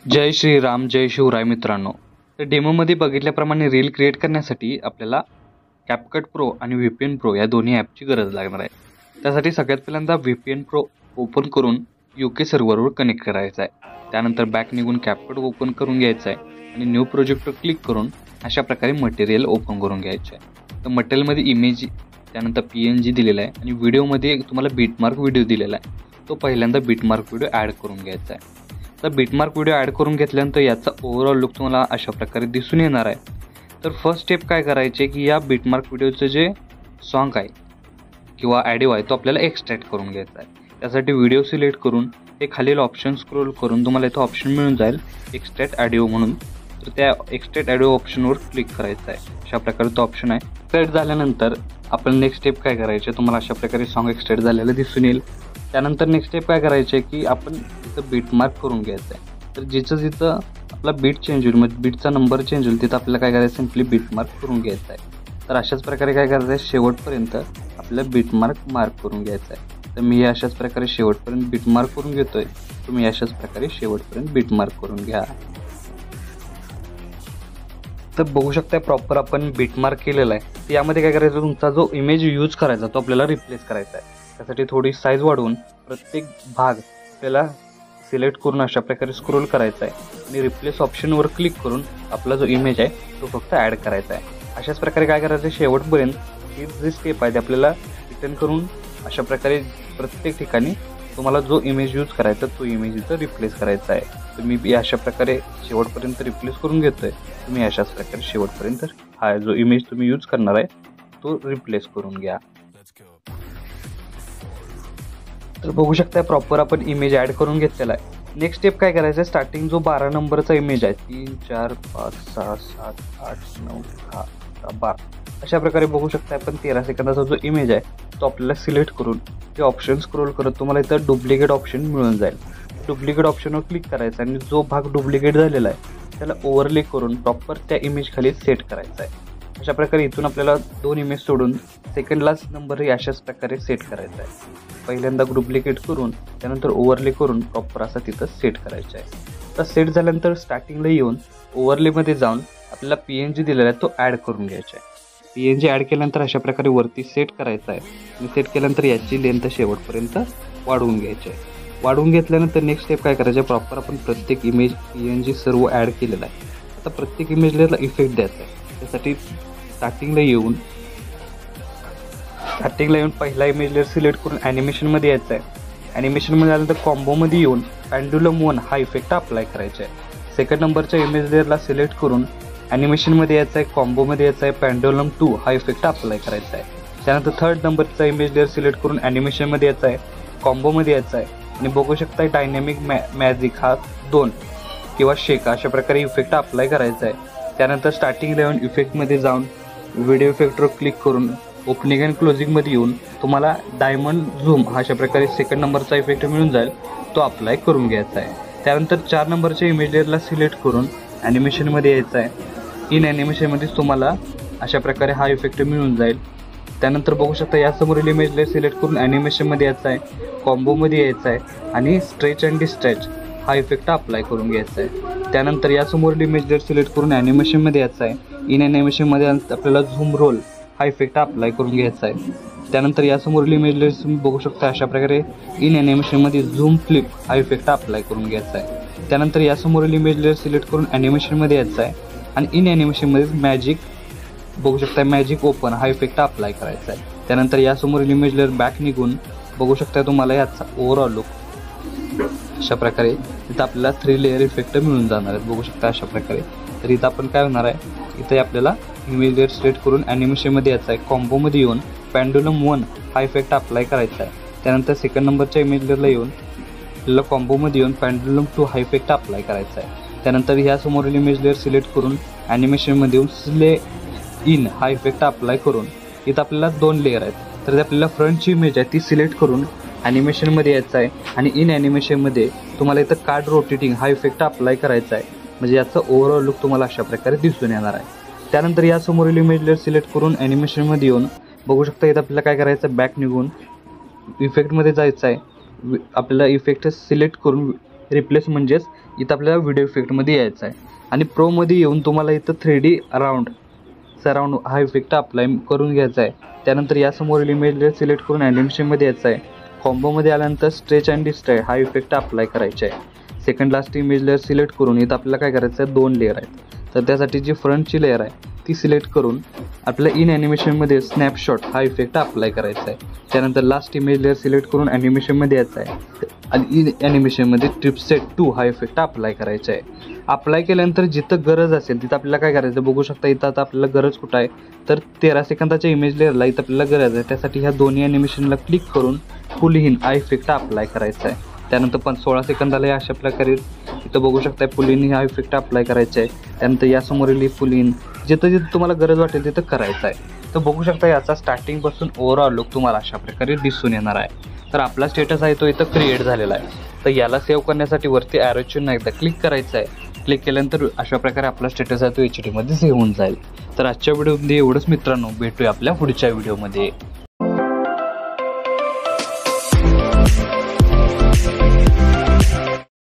जय श्रीराम, जय शिवराय मित्रांनो. तर डेमोमध्ये बघितल्याप्रमाणे रील क्रिएट करण्यासाठी आपल्याला कॅपकट प्रो आणि VPN प्रो या दोन्ही ॲपची गरज लागणार आहे. त्यासाठी सगळ्यात पहिल्यांदा VPN प्रो ओपन करून UK सर्व्हरवर कनेक्ट करायचा आहे. त्यानंतर बॅक निघून कॅपकट ओपन करून घ्यायचा आहे आणि न्यू प्रोजेक्टवर क्लिक करून अशा प्रकारे मटेरियल ओपन करून घ्यायचं आहे. तर मटेरियलमध्ये इमेज, त्यानंतर PNG दिलेला आहे आणि व्हिडिओमध्ये तुम्हाला बीटमार्क व्हिडिओ दिलेला आहे. तो पहिल्यांदा बीटमार्क व्हिडिओ ॲड करून घ्यायचा आहे. तर बीटमार्क व्हिडिओ ॲड करून घेतल्यानंतर याचा ओव्हरऑल लुक तुम्हाला अशा प्रकारे दिसून येणार आहे. तर फर्स्ट स्टेप काय करायचे की या बीटमार्क व्हिडिओचं जे सॉन्ग आहे किंवा ऑडिओ आहे तो आपल्याला एक्सट्रॅक्ट करून घ्यायचा आहे. त्यासाठी व्हिडिओ सिलेक्ट करून हे खालील ऑप्शन स्क्रोल करून तुम्हाला इथं ऑप्शन मिळून जाईल एक्सट्रॅक्ट ऑडिओ म्हणून. तर त्या एक्सट्रॅक्ट ऑडिओ ऑप्शनवर क्लिक करायचं आहे. अशा प्रकारे तो ऑप्शन आहे. एक्सट्रॅक्ट झाल्यानंतर आपण नेक्स्ट स्टेप काय करायचे, तुम्हाला अशा प्रकारे सॉन्ग एक्सट्रॅक्ट झालेलं दिसून येईल. त्यानंतर नेक्स्ट स्टेप काय करायचे की आपण इथं बीटमार्क करून घ्यायचं आहे. तर जिथं आपला बीट चेंज होईल, म्हणजे बीटचा नंबर चेंज होईल, तिथं आपल्याला काय करायचं, सिम्पली बीटमार्क करून घ्यायचं आहे. तर अशाच प्रकारे काय करायचं आहे, शेवटपर्यंत आपल्याला बीटमार्क मार्क करून घ्यायचं आहे. तर मी अशाच प्रकारे शेवटपर्यंत बीटमार्क करून घेतोय. तुम्ही अशाच प्रकारे शेवटपर्यंत बीटमार्क करून घ्या. तर बघू शकता प्रॉपर आपण बीटमार्क केलेला आहे. यामध्ये काय करायचं, तुमचा जो इमेज यूज करायचा तो आपल्याला रिप्लेस करायचा आहे. त्यासाठी थोडी साईज वाढवून प्रत्येक भाग आपल्याला सिलेक्ट करून अशा प्रकारे स्क्रोल करायचा आहे आणि रिप्लेस ऑप्शनवर क्लिक करून आपला जो इमेज आहे तो फक्त ॲड करायचा आहे. अशाच प्रकारे काय करायचं, शेवटपर्यंत ही जी स्टेप आहे ती आपल्याला रिटर्न करून अशा प्रकारे प्रत्येक ठिकाणी तुम्हाला जो इमेज यूज करायचा तो इमेज इथं रिप्लेस करायचा आहे. तर मी अशा प्रकारे शेवटपर्यंत रिप्लेस करून घेतोय. तुम्ही अशाच प्रकारे शेवटपर्यंत हा जो इमेज तुम्ही यूज करणार आहे तो रिप्लेस करून घ्या. तर बघू शकता प्रॉपर आपण इमेज ॲड करून घेतलेला आहे. नेक्स्ट स्टेप काय करायचं आहे, स्टार्टिंग जो 12 नंबरचा इमेज आहे 3 4 5 6 7 8 9 10 12 अशा प्रकारे बघू शकता आपण 13 सेकंदाचा जो इमेज आहे तो आपल्याला सिलेक्ट करून ते ऑप्शन स्क्रोल करत तुम्हाला इथं डुप्लिकेट ऑप्शन मिळून जाईल. डुप्लिकेट ऑप्शनवर क्लिक करायचं आणि जो भाग डुप्लिकेट झालेला आहे त्याला ओव्हरले करून प्रॉपर त्या इमेज खाली सेट करायचा आहे. अशा प्रकारे इथून आपल्याला 2 इमेज सोडून सेकंडलाच नंबरही अशाच प्रकारे सेट करायचा आहे. पहिल्यांदा डुप्लिकेट करून त्यानंतर ओव्हरले करून प्रॉपर असा तिथं सेट करायचा आहे. तर सेट झाल्यानंतर स्टार्टिंगला येऊन ओव्हरलेमध्ये जाऊन आपल्याला PNG दिलेला आहे तो ॲड करून घ्यायचा आहे. PNG ॲड केल्यानंतर अशा प्रकारे वरती सेट करायचा आहे आणि सेट केल्यानंतर याची लेंथ शेवटपर्यंत वाढवून घ्यायची आहे. वाढवून घेतल्यानंतर नेक्स्ट स्टेप काय करायचं आहे, प्रॉपर आपण प्रत्येक इमेज PNG सर्व ॲड केलेला आहे. आता प्रत्येक इमेजला इफेक्ट द्यायचा आहे. त्यासाठी स्टार्टिंगला येऊन पहिला इमेज लेअर सिलेक्ट करून ॲनिमेशनमध्ये यायचं आहे. ॲनिमेशनमध्ये आल्यानंतर कॉम्बोमध्ये येऊन पेंडुलम 1 हा इफेक्ट अप्लाय करायचा आहे. सेकंड नंबरच्या इमेज लेअरला सिलेक्ट करून ॲनिमेशनमध्ये यायचं आहे, कॉम्बोमध्ये यायचं आहे, पेंडुलम 2 हा इफेक्ट अप्लाय करायचा आहे. त्यानंतर थर्ड नंबरचा इमेज लेअर सिलेक्ट करून ॲनिमेशनमध्ये यायचं आहे, कॉम्बोमध्ये यायचं आहे आणि बघू शकता डायनॅमिक मॅजिक हा 2 किंवा शेक अशा प्रकारे इफेक्ट अप्लाय करायचा आहे. त्यानंतर स्टार्टिंग लेवल इफेक्टमध्ये जाऊन व्हिडिओ इफेक्टवर क्लिक करून ओपनिंग अँड क्लोजिंगमध्ये येऊन तुम्हाला डायमंड झूम हा अशा प्रकारे सेकंड नंबरचा इफेक्ट मिळून जाईल, तो अप्लाय करून घ्यायचा आहे. त्यानंतर 4 नंबरच्या इमेज लेअरला सिलेक्ट करून ॲनिमेशनमध्ये यायचं आहे. इन ॲनिमेशनमध्येच तुम्हाला अशा प्रकारे हा इफेक्ट मिळून जाईल. त्यानंतर बघू शकता यासमोरील इमेज लेअर सिलेक्ट करून ॲनिमेशनमध्ये यायचं आहे, कॉम्बोमध्ये यायचं आहे आणि स्ट्रेच अँड डिस्ट्रेच हा इफेक्ट अप्लाय करून घ्यायचा आहे. त्यानंतर यासमोरील इमेज लेअर सिलेक्ट करून ॲनिमेशनमध्ये यायचं आहे. इन ॲनिमेशनमध्ये आपल्याला झूम रोल हा इफेक्ट अप्लाय करून घ्यायचा आहे. त्यानंतर यासमोरील इमेज लेअर तुम्ही बघू शकता अशा प्रकारे इन ॲनिमेशनमध्ये झूम फ्लिप हा इफेक्ट अप्लाय करून घ्यायचा आहे. त्यानंतर यासमोरील इमेज लेअर सिलेक्ट करून ॲनिमेशनमध्ये यायचं आहे आणि इन ॲनिमेशनमध्ये मॅजिक बघू शकता मॅजिक ओपन हा इफेक्ट अप्लाय करायचा आहे. त्यानंतर यासमोरील इमेज लेअर बॅक निघून बघू शकता तुम्हाला याचा ओव्हरऑल लुक अशा प्रकारे इथं आपल्याला 3 लेअर इफेक्ट मिळून जाणार आहेत. बघू शकता अशा प्रकारे. तर इथं आपण काय होणार आहे, इथे आपल्याला इमेज लेअर सिलेक्ट करून ॲनिमेशनमध्ये यायचं आहे, कॉम्बोमध्ये येऊन पेंडुलम 1 हा इफेक्ट अप्लाय करायचा आहे. त्यानंतर सेकंड नंबरच्या इमेज लेअरला येऊन आपल्याला कॉम्बोमध्ये येऊन पेंडुलम टू हा इफेक्ट अप्लाय करायचा आहे. त्यानंतर ह्या समोरील इमेज लेअर सिलेक्ट करून ॲनिमेशनमध्ये येऊन स्ले इन हा इफेक्ट अप्लाय करून इथं आपल्याला 2 लेअर आहेत. तर आपल्याला फ्रंटची इमेज आहे ती सिलेक्ट करून ॲनिमेशनमध्ये यायचं आहे आणि इन ॲनिमेशनमध्ये तुम्हाला इथं कार्ड रोटेटिंग हा इफेक्ट अप्लाय करायचा आहे. म्हणजे याचा ओव्हरऑल लुक तुम्हाला अशा प्रकारे दिसून येणार आहे. त्यानंतर या समोरील इमेज लेअर सिलेक्ट करून ॲनिमेशनमध्ये येऊन बघू शकता इथं आपल्याला काय करायचं, बॅक निघून इफेक्टमध्ये जायचं आहे. आपल्याला इफेक्ट सिलेक्ट करून रिप्लेस म्हणजेच इथं आपल्याला व्हिडिओ इफेक्टमध्ये यायचं आहे आणि प्रोमध्ये येऊन तुम्हाला इथं 3D सराउंड हा इफेक्ट अप्लाय करून घ्यायचा आहे. त्यानंतर या समोरील इमेज लेअर सिलेक्ट करून ॲनिमेशनमध्ये यायचं आहे. कॉम्बोमध्ये आल्यानंतर स्ट्रेच अँड डिस्ट्राय हा इफेक्ट अप्लाय करायचा आहे. Second last image layer select करून इथं आपल्याला काय करायचं आहे, 2 लेअर आहेत. तर त्यासाठी जी फ्रंटची लेअर आहे ती सिलेक्ट करून आपल्याला इन ॲनिमेशनमध्ये स्नॅपशॉट हा इफेक्ट अप्लाय करायचा आहे. त्यानंतर लास्ट इमेज लेअर सिलेक्ट करून ॲनिमेशनमध्ये यायचं आहे आणि इन ॲनिमेशनमध्ये ट्रिपसेट 2 हा इफेक्ट अप्लाय करायचा आहे. अप्लाय केल्यानंतर जिथं गरज असेल तिथं आपल्याला काय करायचं, बघू शकता इथं आता आपल्याला गरज कुठं आहे, तर 13 सेकंदाच्या इमेज लेअरला इथं आपल्याला गरज आहे. त्यासाठी ह्या दोन्ही ॲनिमेशनला क्लिक करून पुल इन हा इफेक्ट अप्लाय करायचा आहे. त्यानंतर 16 सेकंदाला अशा प्रकारे इथं बघू शकता पुल इन हा इफेक्ट अप्लाय करायचा आहे. त्यानंतर यासमोरील पुल इन जिथं तुम्हाला गरज वाटेल तिथं करायचं आहे. तर बघू शकता याचा स्टार्टिंगपासून ओव्हरऑल लुक तुम्हाला अशा प्रकारे दिसून येणार आहे. तर आपला स्टेटस आहे तो इथं क्रिएट झालेला आहे. तर याला सेव्ह करण्यासाठी वरती ॲरो चिन्ह एकदा क्लिक करायचं आहे. क्लिक केल्यानंतर अशा प्रकारे आपला स्टेटस आहे तो HD मध्ये सेव्ह होऊन जाईल. तर आजच्या व्हिडिओमध्ये एवढंच मित्रांनो, भेटूया आपल्या पुढच्या व्हिडिओमध्ये.